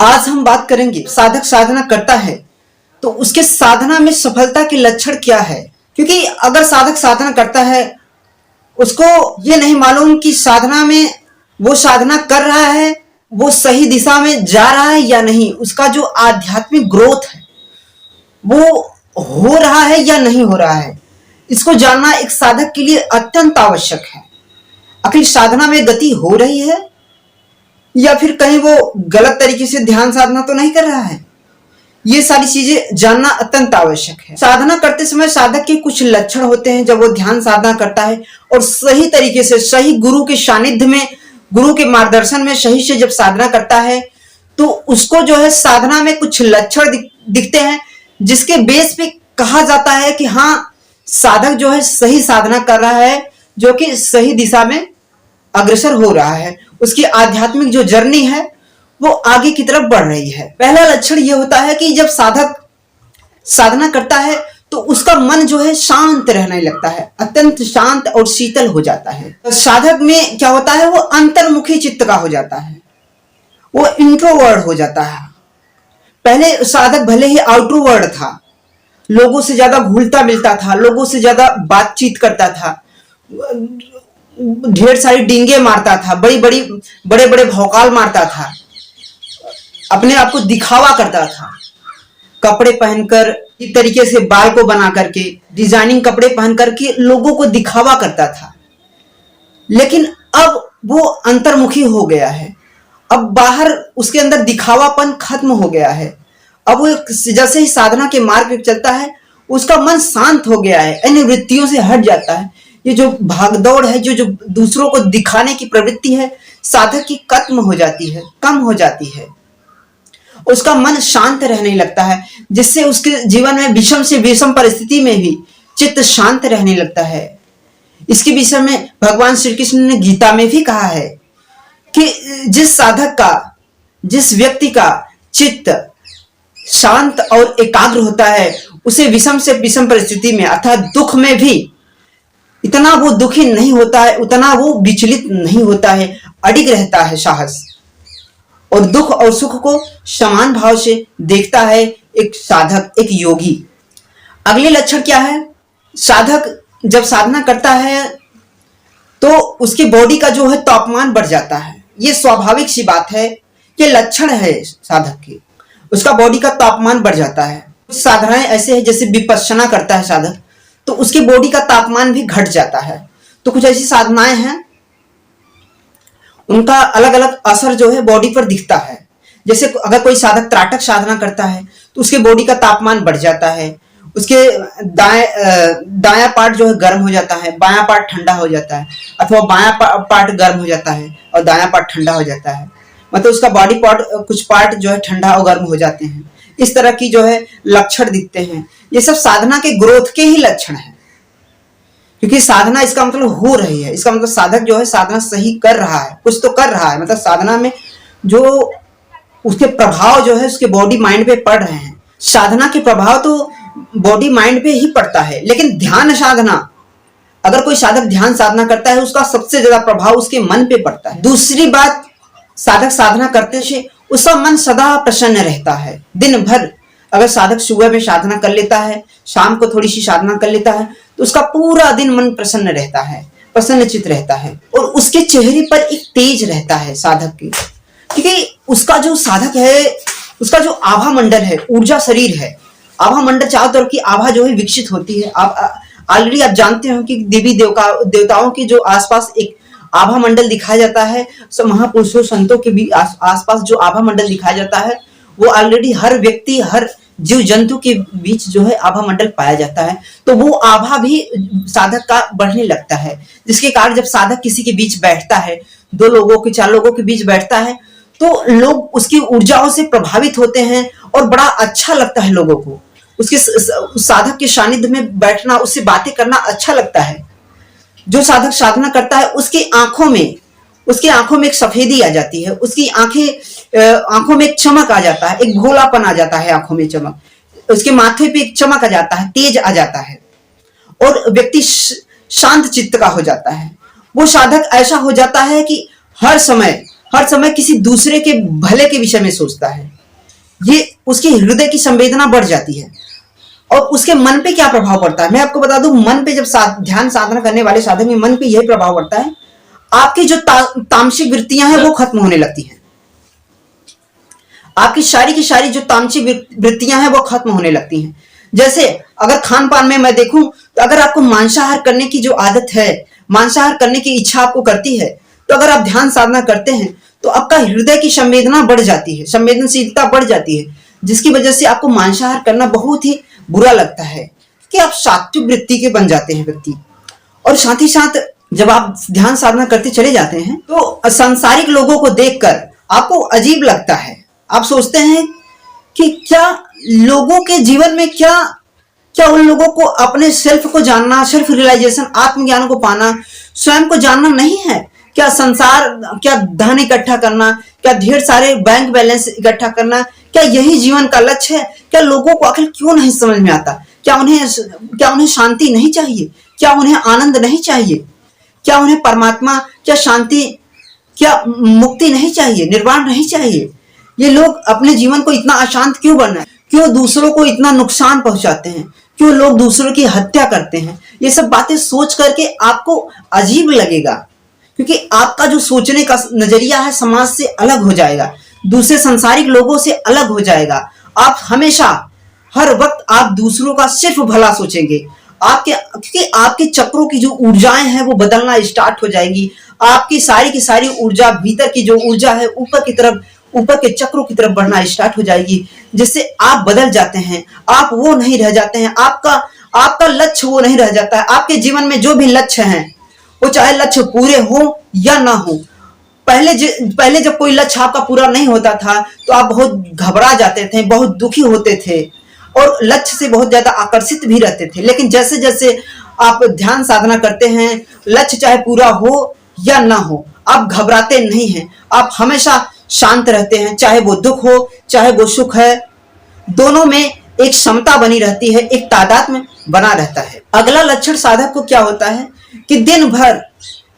आज हम बात करेंगे साधक साधना करता है तो उसके साधना में सफलता के लक्षण क्या है। क्योंकि अगर साधक साधना करता है उसको ये नहीं मालूम कि साधना में वो साधना कर रहा है वो सही दिशा में जा रहा है या नहीं, उसका जो आध्यात्मिक ग्रोथ है वो हो रहा है या नहीं हो रहा है, इसको जानना एक साधक के लिए अत्यंत आवश्यक है। आखिर साधना में गति हो रही है या फिर कहीं वो गलत तरीके से ध्यान साधना तो नहीं कर रहा है, ये सारी चीजें जानना अत्यंत आवश्यक है। साधना करते समय साधक के कुछ लक्षण होते हैं। जब वो ध्यान साधना करता है और सही तरीके से सही गुरु के सानिध्य में, गुरु के मार्गदर्शन में सही से जब साधना करता है तो उसको जो है साधना में कुछ लक्षण दिखते हैं जिसके बेस पे कहा जाता है कि हाँ साधक जो है सही साधना कर रहा है, जो कि सही दिशा में अग्रसर हो रहा है, उसकी आध्यात्मिक जो जर्नी है वो आगे की तरफ बढ़ रही है। पहला लक्षण ये होता है कि जब साधक साधना करता है तो उसका मन जो है शांत रहने लगता है, अत्यंत शांत और शीतल हो जाता है। तो साधक में क्या होता है, वो अंतर्मुखी चित्त का हो जाता है, वो इंट्रोवर्ड हो जाता है। पहले साधक भले ही आउटरोवर्ड था, लोगों से ज्यादा घुलता मिलता था, लोगों से ज्यादा बातचीत करता था, ढेर सारी डींगे मारता था, बड़े बड़े भौकाल मारता था, अपने आप को दिखावा करता था, कपड़े पहनकर इस तरीके से बाल को बना करके डिजाइनिंग कपड़े पहन करके लोगों को दिखावा करता था। लेकिन अब वो अंतर्मुखी हो गया है, अब बाहर उसके अंदर दिखावापन खत्म हो गया है। अब वो जैसे ही साधना के मार्ग पे चलता है उसका मन शांत हो गया है, अन्य वृत्तियों से हट जाता है। ये जो भागदौड़ है, जो दूसरों को दिखाने की प्रवृत्ति है, साधक की खत्म हो जाती है, कम हो जाती है। उसका मन शांत रहने लगता है, जिससे उसके जीवन में विषम से विषम परिस्थिति में भी चित्त शांत रहने लगता है। इसके विषय में भगवान श्री कृष्ण ने गीता में भी कहा है कि जिस साधक का, जिस व्यक्ति का चित्त शांत और एकाग्र होता है उसे विषम से विषम परिस्थिति में अर्थात दुख में भी इतना वो दुखी नहीं होता है, उतना वो विचलित नहीं होता है, अडिग रहता है साहस, और दुख और सुख को समान भाव से देखता है एक साधक, एक योगी। अगले लक्षण क्या है, साधक जब साधना करता है तो उसके बॉडी का जो है तापमान बढ़ जाता है। ये स्वाभाविक सी बात है, ये लक्षण है साधक के, उसका बॉडी का तापमान बढ़ जाता है। कुछ साधनाएं ऐसे हैं जैसे विपश्यना करता है साधक तो उसके बॉडी का तापमान भी घट जाता है। तो कुछ ऐसी साधनाएं हैं उनका अलग अलग असर जो है बॉडी पर दिखता है। जैसे अगर कोई साधक त्राटक साधना करता है तो उसके बॉडी का तापमान बढ़ जाता है, उसके दायां पार्ट जो है गर्म हो जाता है, बायां पार्ट ठंडा हो जाता है, अथवा बायां पार्ट गर्म हो जाता है और दायां पार्ट ठंडा हो जाता है। मतलब उसका बॉडी पार्ट, कुछ पार्ट जो है ठंडा और गर्म हो जाते हैं। इस तरह की जो है लक्षण दिखते हैं। ये सब साधना के ग्रोथ के ही लक्षण हैं, क्योंकि साधना इसका मतलब हो रही है, इसका मतलब साधक जो है साधना सही कर रहा है, कुछ तो कर रहा है। मतलब साधना में जो उसके प्रभाव जो है उसके बॉडी माइंड पे पड़ रहे हैं। साधना के प्रभाव तो बॉडी माइंड पे ही पड़ता है, लेकिन ध्यान साधना, अगर कोई साधक ध्यान साधना करता है उसका सबसे ज्यादा प्रभाव उसके मन पे पड़ता है। दूसरी बात, साधक साधना करते से उसका मन सदा प्रसन्न रहता है। दिन भर अगर साधक सुबह में साधना कर लेता है, शाम को थोड़ी सी साधना कर लेता है तो उसका पूरा दिन मन प्रसन्न रहता है, प्रसन्नचित रहता है, और उसके चेहरे पर एक तेज रहता है साधक के। क्योंकि उसका जो साधक है उसका जो आभा मंडल है, ऊर्जा शरीर है, आभा मंडल चारों तरफ की आभा जो है विकसित होती है। ऑलरेडी आप जानते हो कि देवी देवताओं के जो आसपास एक आभा मंडल दिखाया जाता है, सब महापुरुषों संतों के भी आसपास जो आभा मंडल दिखाया जाता है वो ऑलरेडी हर व्यक्ति, हर जीव जंतु के बीच जो है आभा मंडल पाया जाता है। तो वो आभा भी साधक का बढ़ने लगता है, जिसके कारण जब साधक किसी के बीच बैठता है, 2 लोगों के 4 लोगों के बीच बैठता है तो लोग उसकी ऊर्जाओं से प्रभावित होते हैं और बड़ा अच्छा लगता है लोगों को। उसके साधक के सानिध्य में बैठना, उससे बातें करना अच्छा लगता है। जो साधक साधना करता है उसकी आंखों में एक सफेदी आ जाती है, उसकी आंखों में एक चमक आ जाता है, एक भोलापन आ जाता है आंखों में चमक, उसके माथे पे एक चमक आ जाता है, तेज आ जाता है, और व्यक्ति शांत चित्त का हो जाता है। वो साधक ऐसा हो जाता है कि हर समय हर समय किसी दूसरे के भले के विषय में सोचता है, ये उसके हृदय की संवेदना बढ़ जाती है। और उसके मन पे क्या प्रभाव पड़ता है, मैं आपको बता दूं, मन पे जब ध्यान साधना करने वाले साधक में मन पे यही प्रभाव पड़ता है, आपकी जो तामसिक वृत्तियां हैं वो खत्म होने लगती हैं। आपकी सारी की सारी जो तामसिक वृत्तियां हैं वो खत्म होने लगती हैं। जैसे अगर खान पान में मैं देखूं तो अगर आपको मांसाहार करने की जो आदत है, मांसाहार करने की इच्छा आपको करती है, तो अगर आप ध्यान साधना करते हैं तो आपका हृदय की संवेदना बढ़ जाती है, संवेदनशीलता बढ़ जाती है, जिसकी वजह से आपको मांसाहार करना बहुत ही बुरा लगता है कि आप सात्विक वृत्ति के बन जाते हैं व्यक्ति। और साथ ही साथ जब आप ध्यान साधना करते चले जाते हैं तो सांसारिक लोगों को देखकर आपको अजीब लगता है। आप सोचते हैं कि क्या लोगों के जीवन में क्या उन लोगों को अपने सेल्फ को जानना, सेल्फ रियलाइजेशन, आत्मज्ञान को पाना, स्वयं को जानना नहीं है? क्या संसार, क्या धन इकट्ठा करना, क्या ढेर सारे बैंक बैलेंस इकट्ठा करना, क्या यही जीवन का लक्ष्य है? क्या लोगों को आखिर क्यों नहीं समझ में आता? क्या उन्हें शांति नहीं चाहिए? क्या उन्हें आनंद नहीं चाहिए? क्या उन्हें परमात्मा, क्या शांति, क्या मुक्ति नहीं चाहिए, निर्वाण नहीं चाहिए? ये लोग अपने जीवन को इतना अशांत क्यों बनाए? क्यों दूसरों को इतना नुकसान पहुंचाते हैं? क्यों लोग दूसरों की हत्या करते हैं? ये सब बातें सोच करके आपको अजीब लगेगा, क्योंकि आपका जो सोचने का नजरिया है समाज से अलग हो जाएगा, दूसरे संसारिक लोगों से अलग हो जाएगा। आप हमेशा हर वक्त आप दूसरों का सिर्फ भला सोचेंगे, क्योंकि आपके चक्रों की जो ऊर्जाएं हैं वो बदलना स्टार्ट हो जाएगी। आपकी सारी की सारी ऊर्जा, भीतर की जो ऊर्जा है ऊपर के चक्रों की तरफ बढ़ना स्टार्ट हो जाएगी, जिससे आप बदल जाते हैं। आप वो नहीं रह जाते हैं, आपका लक्ष्य वो नहीं रह जाता है। आपके जीवन में जो भी लक्ष्य हैं, वो चाहे लक्ष्य पूरे हो या ना हो, पहले जब कोई लक्ष्य आपका पूरा नहीं होता था तो आप बहुत घबरा जाते थे, बहुत दुखी होते थे और लक्ष्य से बहुत ज्यादा आकर्षित भी रहते थे। लेकिन जैसे जैसे आप ध्यान साधना करते हैं, लक्ष्य चाहे पूरा हो या ना हो, आप घबराते नहीं हैं, आप हमेशा शांत रहते हैं। चाहे वो दुख हो, चाहे वो सुख है, दोनों में एक समता बनी रहती है, एक तादात्म्य बना रहता है। अगला लक्षण साधक को क्या होता है कि दिन भर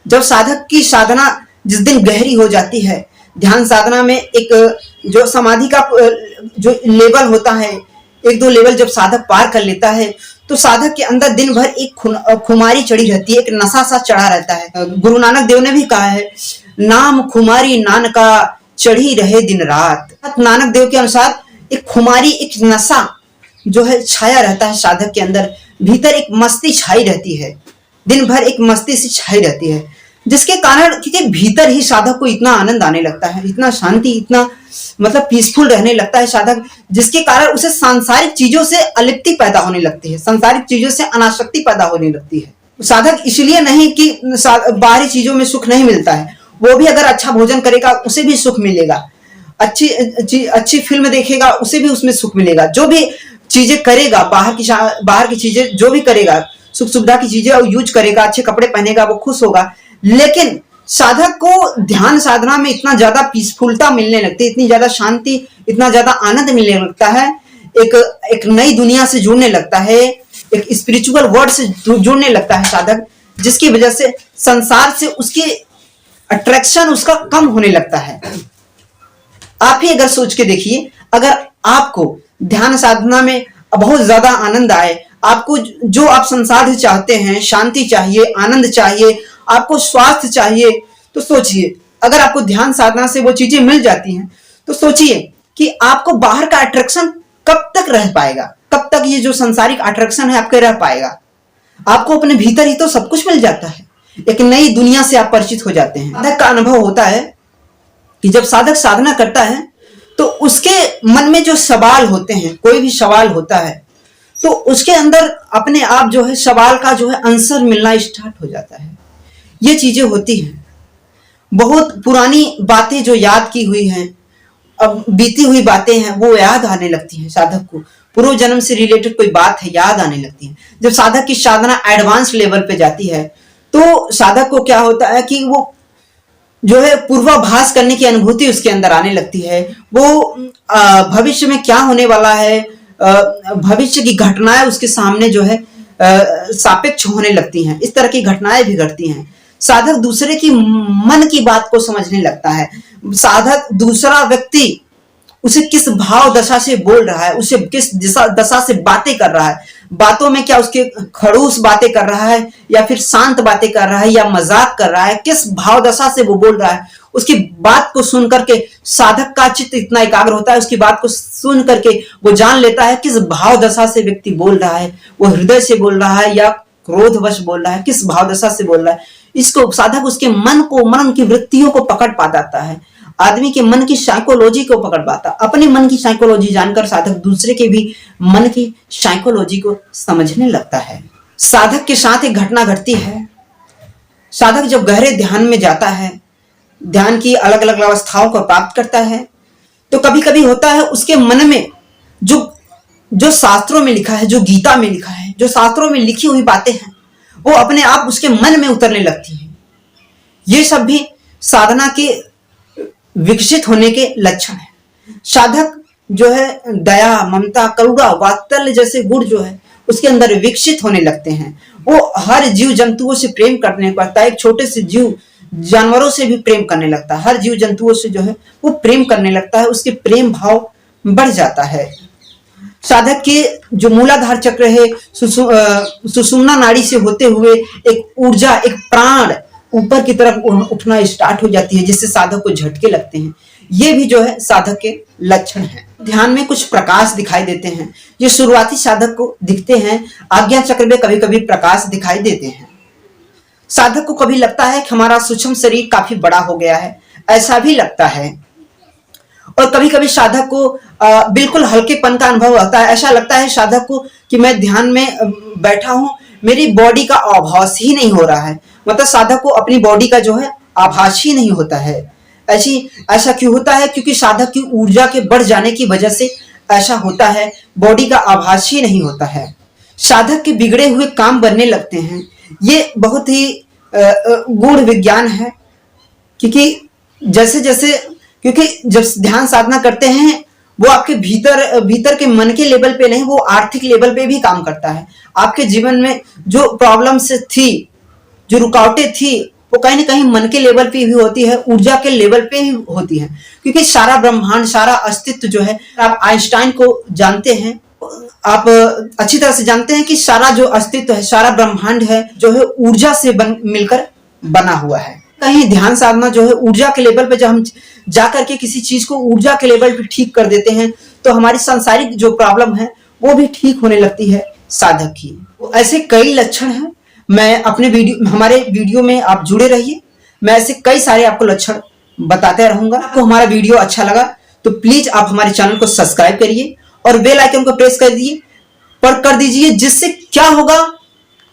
जब साधक की साधना जिस दिन गहरी हो जाती है, ध्यान साधना में एक जो समाधि का जो लेवल होता है, एक दो लेवल जब साधक पार कर लेता है तो साधक के अंदर दिन भर एक खुमारी चढ़ी रहती है, एक नशा सा चढ़ा रहता है। गुरु नानक देव ने भी कहा है, नाम खुमारी नानका चढ़ी रहे दिन रात। नानक देव के अनुसार एक खुमारी, एक नशा जो है छाया रहता है साधक के अंदर, भीतर एक मस्ती छाई रहती है, दिन भर एक मस्ती सी छाई रहती है, जिसके कारण, क्योंकि भीतर ही साधक को इतना आनंद आने लगता है, इतना शांति, इतना मतलब पीसफुल रहने लगता है साधक, जिसके कारण उसे सांसारिक चीजों से अलिप्ति पैदा होने लगती है, सांसारिक चीजों से अनासक्ति पैदा होने लगती है। साधक इसलिए नहीं कि बाहरी चीजों में सुख नहीं मिलता है, वो भी अगर अच्छा भोजन करेगा उसे भी सुख मिलेगा, अच्छी फिल्म देखेगा उसे भी उसमें सुख मिलेगा, जो भी चीजें करेगा, बाहर की चीजें जो भी करेगा, सुख सुविधा की चीजें यूज करेगा, अच्छे कपड़े पहनेगा, वो खुश होगा। लेकिन साधक को ध्यान साधना में इतना ज्यादा पीसफुलता मिलने लगती है, इतनी ज्यादा शांति, इतना ज्यादा आनंद मिलने लगता है, एक नई दुनिया से जुड़ने लगता है, एक स्पिरिचुअल वर्ल्ड से जुड़ने लगता है साधक, जिसकी वजह से संसार से उसकी अट्रैक्शन उसका कम होने लगता है। आप ही अगर सोच के देखिए, अगर आपको ध्यान साधना में बहुत ज्यादा आनंद आए, आपको जो आप संसार से चाहते हैं, शांति चाहिए, आनंद चाहिए, आपको स्वास्थ्य चाहिए, तो सोचिए अगर आपको ध्यान साधना से वो चीजें मिल जाती हैं तो सोचिए कि आपको बाहर का अट्रैक्शन कब तक रह पाएगा, कब तक ये जो सांसारिक अट्रैक्शन है आपके रह पाएगा। आपको अपने भीतर ही तो सब कुछ मिल जाता है, एक नई दुनिया से आप परिचित हो जाते हैं। साधक का अनुभव होता है कि जब साधक साधना करता है तो उसके मन में जो सवाल होते हैं, कोई भी सवाल होता है तो उसके अंदर अपने आप जो है सवाल का जो है आंसर मिलना स्टार्ट हो जाता है। ये चीजें होती हैं, बहुत पुरानी बातें जो याद की हुई हैं, अब बीती हुई बातें हैं, वो याद आने लगती हैं साधक को, पूर्व जन्म से रिलेटेड कोई बात है याद आने लगती है। जब साधक की साधना एडवांस लेवल पे जाती है तो साधक को क्या होता है कि वो जो है पूर्वाभास करने की अनुभूति उसके अंदर आने लगती है। वो भविष्य में क्या होने वाला है, भविष्य की घटनाएं उसके सामने जो है सापेक्ष होने लगती हैं, इस तरह की घटनाएं भी घटती हैं। साधक दूसरे की मन की बात को समझने लगता है, साधक दूसरा व्यक्ति उसे किस भाव दशा से बोल रहा है, उसे किस दशा से बातें कर रहा है, बातों में क्या उसके खड़ूस बातें कर रहा है या फिर शांत बातें कर रहा है या मजाक कर रहा है, किस भाव दशा से वो बोल रहा है, उसकी बात को सुन करके साधक का चित्त इतना एकाग्र होता है, उसकी बात को सुन करके वो जान लेता है किस भाव दशा से व्यक्ति बोल रहा है, वो हृदय से बोल रहा है या क्रोधवश बोल रहा है, किस भाव दशा से बोल रहा है। इसको साधक उसके मन को, मन की वृत्तियों को पकड़ पाता है, आदमी के मन की साइकोलॉजी को पकड़ पाता। अपने मन की साइकोलॉजी जानकर साधक दूसरे के भी मन की साइकोलॉजी को समझने लगता है। साधक के साथ एक घटना घटती है। साधक जब गहरे ध्यान में जाता है, ध्यान की अलग अलग अवस्थाओं को प्राप्त करता है, तो कभी कभी होता है उसके मन में जो शास्त्रों में लिखा है, जो गीता में लिखा है, जो शास्त्रों में लिखी हुई बातें हैं, वो अपने आप उसके मन में उतरने लगती हैं। ये सब भी साधना के विकसित होने के लक्षण है। साधक जो है दया, ममता, करुणा, वात्सल्य जैसे गुण जो है उसके अंदर विकसित होने लगते हैं। वो हर जीव जंतुओं से प्रेम करने लगता है, एक छोटे से जीव जानवरों से भी प्रेम करने लगता है, हर जीव जंतुओं से जो है वो प्रेम करने लगता है, उसके प्रेम भाव बढ़ जाता है। साधक के जो मूलाधार चक्र है, सुषुम्ना नाड़ी से होते हुए एक ऊर्जा, एक प्राण ऊपर की तरफ उठना स्टार्ट हो जाती है, जिससे साधक को झटके लगते हैं। ये भी जो है साधक के लक्षण हैं। ध्यान में कुछ प्रकाश दिखाई देते हैं, ये शुरुआती साधक को दिखते हैं। आज्ञा चक्र में कभी कभी प्रकाश दिखाई देते हैं। साधक को कभी लगता है कि हमारा सूक्ष्म शरीर काफी बड़ा हो गया है, ऐसा भी लगता है। और कभी कभी साधक को बिल्कुल हल्केपन का अनुभव होता है, ऐसा लगता है साधक को कि मैं ध्यान में बैठा हूं, मेरी बॉडी का आभास ही नहीं हो रहा है। मतलब साधक को अपनी बॉडी का जो है आभास ही नहीं होता है। ऐसा क्यों होता है? क्योंकि साधक की ऊर्जा के बढ़ जाने की वजह से ऐसा होता है, बॉडी का आभास ही नहीं होता है। साधक के बिगड़े हुए काम बनने लगते हैं। ये बहुत ही गूढ़ विज्ञान है, क्योंकि जब ध्यान साधना करते हैं वो आपके भीतर के मन के लेवल पे नहीं, वो आर्थिक लेवल पे भी काम करता है। आपके जीवन में जो प्रॉब्लम्स थी, जो रुकावटें थी, वो कहीं ना कहीं मन के लेवल पे भी होती है, ऊर्जा के लेवल पे ही होती है। क्योंकि सारा ब्रह्मांड, सारा अस्तित्व जो है, आप आइंस्टाइन को जानते हैं, आप अच्छी तरह से जानते हैं कि सारा जो अस्तित्व है, सारा ब्रह्मांड है जो है ऊर्जा से मिलकर बना हुआ है। कहीं ध्यान साधना जो है ऊर्जा के लेवल पे, जब हम जाकर के किसी चीज को ऊर्जा के लेवल पे ठीक कर देते हैं, तो हमारी सांसारिक जो प्रॉब्लम है वो भी ठीक होने लगती है साधक की। ऐसे कई लक्षण हैं। मैं हमारे वीडियो में आप जुड़े रहिए, मैं ऐसे कई सारे आपको लक्षण बताते रहूंगा। आपको हमारा वीडियो अच्छा लगा तो प्लीज आप हमारे चैनल को सब्सक्राइब करिए और बेल आइकन को प्रेस कर दीजिए, जिससे क्या होगा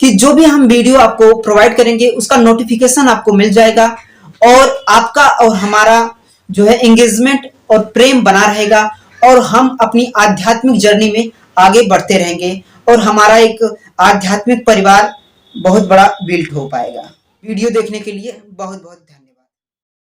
कि जो भी हम वीडियो आपको प्रोवाइड करेंगे उसका नोटिफिकेशन आपको मिल जाएगा, और आपका और हमारा जो है एंगेजमेंट और प्रेम बना रहेगा, और हम अपनी आध्यात्मिक जर्नी में आगे बढ़ते रहेंगे, और हमारा एक आध्यात्मिक परिवार बहुत बड़ा बिल्ड हो पाएगा। वीडियो देखने के लिए बहुत बहुत धन्यवाद।